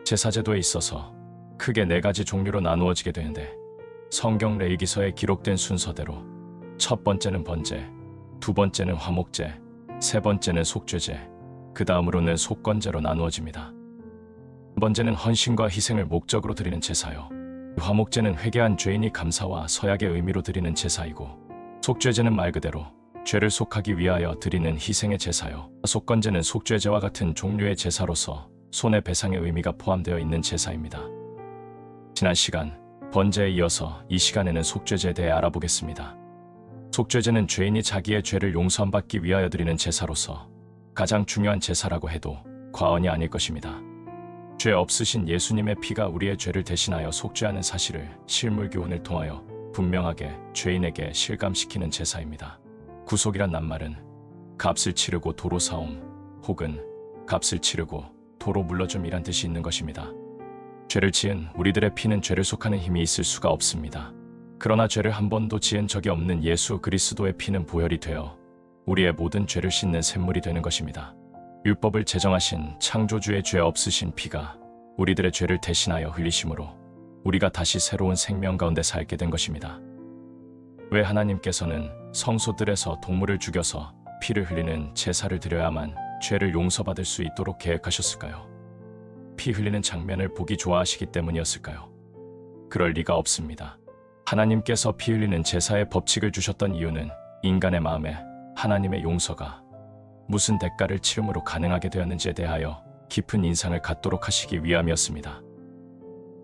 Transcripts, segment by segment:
제사제도에 있어서 크게 네 가지 종류로 나누어지게 되는데, 성경 레위기서에 기록된 순서대로 첫 번째는 번제, 두 번째는 화목제, 세 번째는 속죄제, 그 다음으로는 속건제로 나누어집니다. 번제는 헌신과 희생을 목적으로 드리는 제사요, 화목제는 회개한 죄인이 감사와 서약의 의미로 드리는 제사이고, 속죄제는 말 그대로 죄를 속하기 위하여 드리는 희생의 제사요, 속건제는 속죄제와 같은 종류의 제사로서 손해배상의 의미가 포함되어 있는 제사입니다. 지난 시간 번제에 이어서 이 시간에는 속죄제에 대해 알아보겠습니다. 속죄제는 죄인이 자기의 죄를 용서받기 위하여 드리는 제사로서 가장 중요한 제사라고 해도 과언이 아닐 것입니다. 죄 없으신 예수님의 피가 우리의 죄를 대신하여 속죄하는 사실을 실물 교훈을 통하여 분명하게 죄인에게 실감시키는 제사입니다. 구속이란 낱말은 값을 치르고 도로 사옴 혹은 값을 치르고 도로 물러줌이란 뜻이 있는 것입니다. 죄를 지은 우리들의 피는 죄를 속하는 힘이 있을 수가 없습니다. 그러나 죄를 한 번도 지은 적이 없는 예수 그리스도의 피는 보혈이 되어 우리의 모든 죄를 씻는 샘물이 되는 것입니다. 율법을 제정하신 창조주의 죄 없으신 피가 우리들의 죄를 대신하여 흘리심으로 우리가 다시 새로운 생명 가운데 살게 된 것입니다. 왜 하나님께서는 성소들에서 동물을 죽여서 피를 흘리는 제사를 드려야만 죄를 용서받을 수 있도록 계획하셨을까요? 피 흘리는 장면을 보기 좋아하시기 때문이었을까요? 그럴 리가 없습니다. 하나님께서 피 흘리는 제사의 법칙을 주셨던 이유는 인간의 마음에 하나님의 용서가 무슨 대가를 치름으로 가능하게 되었는지에 대하여 깊은 인상을 갖도록 하시기 위함이었습니다.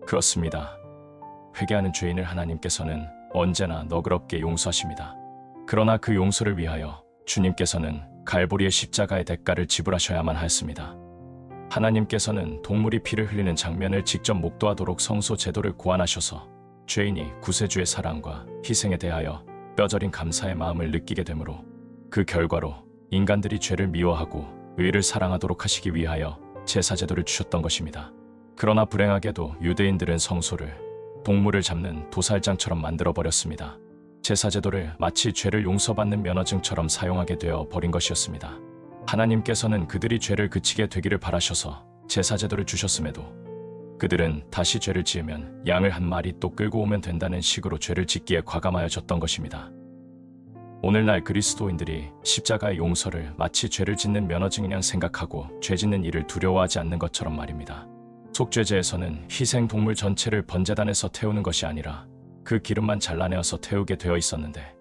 그렇습니다. 회개하는 죄인을 하나님께서는 언제나 너그럽게 용서하십니다. 그러나 그 용서를 위하여 주님께서는 갈보리의 십자가의 대가를 지불하셔야만 하였습니다. 하나님께서는 동물이 피를 흘리는 장면을 직접 목도하도록 성소 제도를 고안하셔서 죄인이 구세주의 사랑과 희생에 대하여 뼈저린 감사의 마음을 느끼게 되므로 그 결과로 인간들이 죄를 미워하고 의를 사랑하도록 하시기 위하여 제사제도를 주셨던 것입니다. 그러나 불행하게도 유대인들은 성소를 동물을 잡는 도살장처럼 만들어버렸습니다. 제사제도를 마치 죄를 용서받는 면허증처럼 사용하게 되어 버린 것이었습니다. 하나님께서는 그들이 죄를 그치게 되기를 바라셔서 제사제도를 주셨음에도 그들은 다시 죄를 지으면 양을 한 마리 또 끌고 오면 된다는 식으로 죄를 짓기에 과감하여졌던 것입니다. 오늘날 그리스도인들이 십자가의 용서를 마치 죄를 짓는 면허증이냐 생각하고 죄 짓는 일을 두려워하지 않는 것처럼 말입니다. 속죄제에서는 희생 동물 전체를 번제단에서 태우는 것이 아니라 그 기름만 잘라내어서 태우게 되어 있었는데,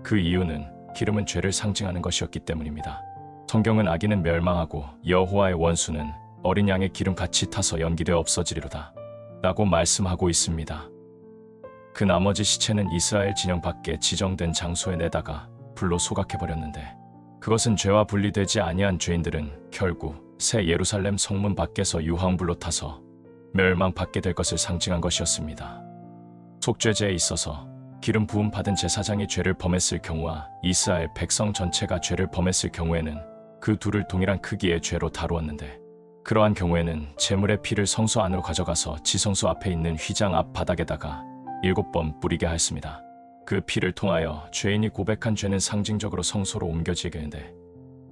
그 이유는 기름은 죄를 상징하는 것이었기 때문입니다. 성경은 악인은 멸망하고 여호와의 원수는 어린 양의 기름같이 타서 연기되어 없어지리로다 라고 말씀하고 있습니다. 그 나머지 시체는 이스라엘 진영 밖에 지정된 장소에 내다가 불로 소각해버렸는데, 그것은 죄와 분리되지 아니한 죄인들은 결국 새 예루살렘 성문 밖에서 유황불로 타서 멸망받게 될 것을 상징한 것이었습니다. 속죄제에 있어서 기름 부음 받은 제사장이 죄를 범했을 경우와 이스라엘 백성 전체가 죄를 범했을 경우에는 그 둘을 동일한 크기의 죄로 다루었는데, 그러한 경우에는 제물의 피를 성소 안으로 가져가서 지성소 앞에 있는 휘장 앞 바닥에다가 7번 뿌리게 하였습니다. 그 피를 통하여 죄인이 고백한 죄는 상징적으로 성소로 옮겨지게 되는데,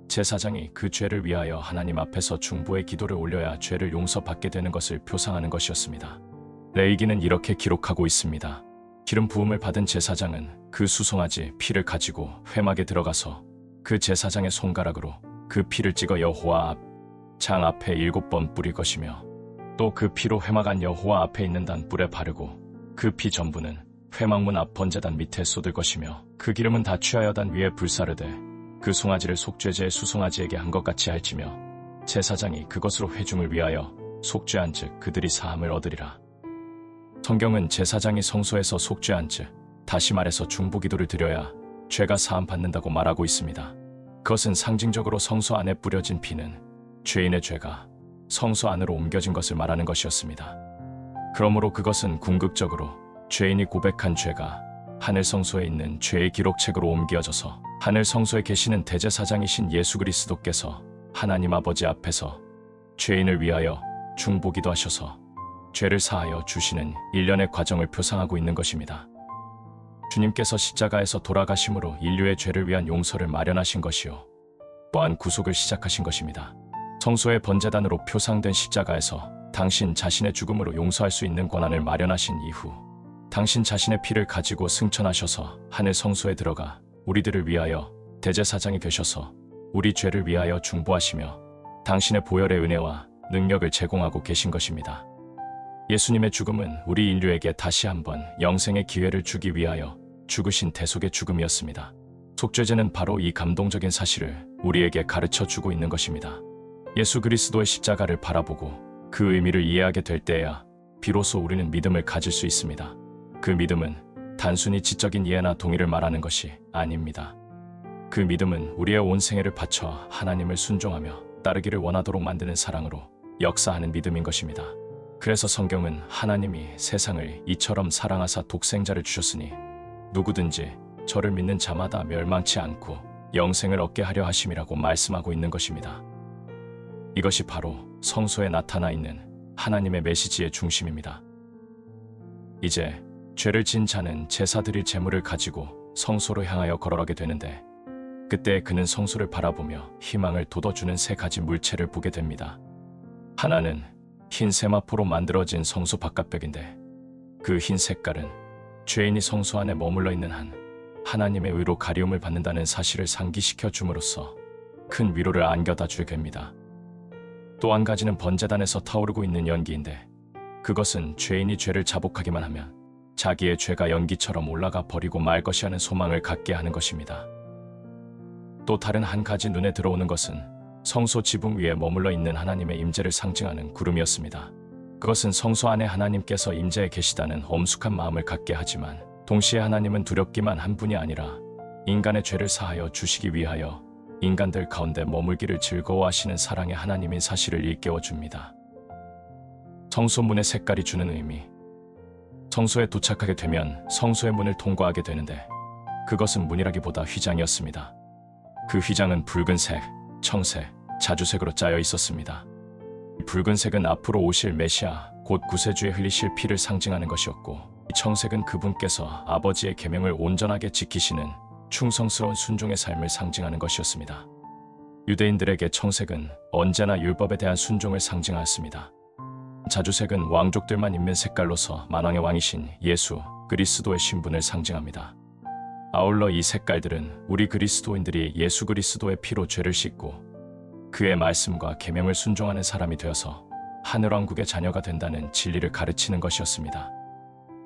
제사장이 그 죄를 위하여 하나님 앞에서 중보의 기도를 올려야 죄를 용서받게 되는 것을 표상하는 것이었습니다. 레위기는 이렇게 기록하고 있습니다. 기름 부음을 받은 제사장은 그 수송아지 피를 가지고 회막에 들어가서 그 제사장의 손가락으로 그 피를 찍어 여호와 앞 장 앞에 7번 뿌릴 것이며, 또 그 피로 회막 안 여호와 앞에 있는 단불에 바르고 그 피 전부는 회막문 앞 번제단 밑에 쏟을 것이며, 그 기름은 다 취하여 단 위에 불사르되 그 송아지를 속죄제의 수송아지에게 한 것 같이 할지며, 제사장이 그것으로 회중을 위하여 속죄한 즉 그들이 사함을 얻으리라. 성경은 제사장이 성소에서 속죄한 즉, 다시 말해서 중보기도를 드려야 죄가 사함 받는다고 말하고 있습니다. 그것은 상징적으로 성소 안에 뿌려진 피는 죄인의 죄가 성소 안으로 옮겨진 것을 말하는 것이었습니다. 그러므로 그것은 궁극적으로 죄인이 고백한 죄가 하늘 성소에 있는 죄의 기록책으로 옮겨져서 하늘 성소에 계시는 대제사장이신 예수 그리스도께서 하나님 아버지 앞에서 죄인을 위하여 중보기도 하셔서 죄를 사하여 주시는 일련의 과정을 표상하고 있는 것입니다. 주님께서 십자가에서 돌아가심으로 인류의 죄를 위한 용서를 마련하신 것이요, 또한 구속을 시작하신 것입니다. 성소의 번제단으로 표상된 십자가에서 당신 자신의 죽음으로 용서할 수 있는 권한을 마련하신 이후 당신 자신의 피를 가지고 승천하셔서 하늘 성소에 들어가 우리들을 위하여 대제사장이 되셔서 우리 죄를 위하여 중보하시며 당신의 보혈의 은혜와 능력을 제공하고 계신 것입니다. 예수님의 죽음은 우리 인류에게 다시 한번 영생의 기회를 주기 위하여 죽으신 대속의 죽음이었습니다. 속죄제는 바로 이 감동적인 사실을 우리에게 가르쳐 주고 있는 것입니다. 예수 그리스도의 십자가를 바라보고 그 의미를 이해하게 될 때야 비로소 우리는 믿음을 가질 수 있습니다. 그 믿음은 단순히 지적인 이해나 동의를 말하는 것이 아닙니다. 그 믿음은 우리의 온 생애를 바쳐 하나님을 순종하며 따르기를 원하도록 만드는 사랑으로 역사하는 믿음인 것입니다. 그래서 성경은 하나님이 세상을 이처럼 사랑하사 독생자를 주셨으니 누구든지 저를 믿는 자마다 멸망치 않고 영생을 얻게 하려 하심이라고 말씀하고 있는 것입니다. 이것이 바로 성소에 나타나 있는 하나님의 메시지의 중심입니다. 이제 죄를 지은 자는 제사 드릴 제물을 가지고 성소로 향하여 걸어가게 되는데 그때 그는 성소를 바라보며 희망을 돋워주는 세 가지 물체를 보게 됩니다. 하나는 흰 세마포로 만들어진 성소 바깥벽인데 그 흰 색깔은 죄인이 성소 안에 머물러 있는 한 하나님의 의로 가리움을 받는다는 사실을 상기시켜 줌으로써 큰 위로를 안겨다 주게 됩니다. 또 한 가지는 번제단에서 타오르고 있는 연기인데 그것은 죄인이 죄를 자복하기만 하면 자기의 죄가 연기처럼 올라가 버리고 말 것이 하는 소망을 갖게 하는 것입니다. 또 다른 한 가지 눈에 들어오는 것은 성소 지붕 위에 머물러 있는 하나님의 임재를 상징하는 구름이었습니다. 그것은 성소 안에 하나님께서 임재해 계시다는 엄숙한 마음을 갖게 하지만 동시에 하나님은 두렵기만 한 분이 아니라 인간의 죄를 사하여 주시기 위하여 인간들 가운데 머물기를 즐거워하시는 사랑의 하나님인 사실을 일깨워 줍니다. 성소문의 색깔이 주는 의미. 성소에 도착하게 되면 성소의 문을 통과하게 되는데 그것은 문이라기보다 휘장이었습니다. 그 휘장은 붉은색, 청색, 자주색으로 짜여 있었습니다. 붉은색은 앞으로 오실 메시아, 곧 구세주의 흘리실 피를 상징하는 것이었고 청색은 그분께서 아버지의 계명을 온전하게 지키시는 충성스러운 순종의 삶을 상징하는 것이었습니다. 유대인들에게 청색은 언제나 율법에 대한 순종을 상징하였습니다. 자주색은 왕족들만 입는 색깔로서 만왕의 왕이신 예수 그리스도의 신분을 상징합니다. 아울러 이 색깔들은 우리 그리스도인들이 예수 그리스도의 피로 죄를 씻고 그의 말씀과 계명을 순종하는 사람이 되어서 하늘왕국의 자녀가 된다는 진리를 가르치는 것이었습니다.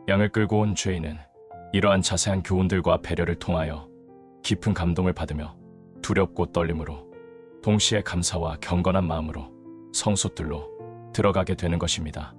양을 끌고 온 죄인은 이러한 자세한 교훈들과 배려를 통하여 깊은 감동을 받으며 두렵고 떨림으로 동시에 감사와 경건한 마음으로 성소뜰로 들어가게 되는 것입니다.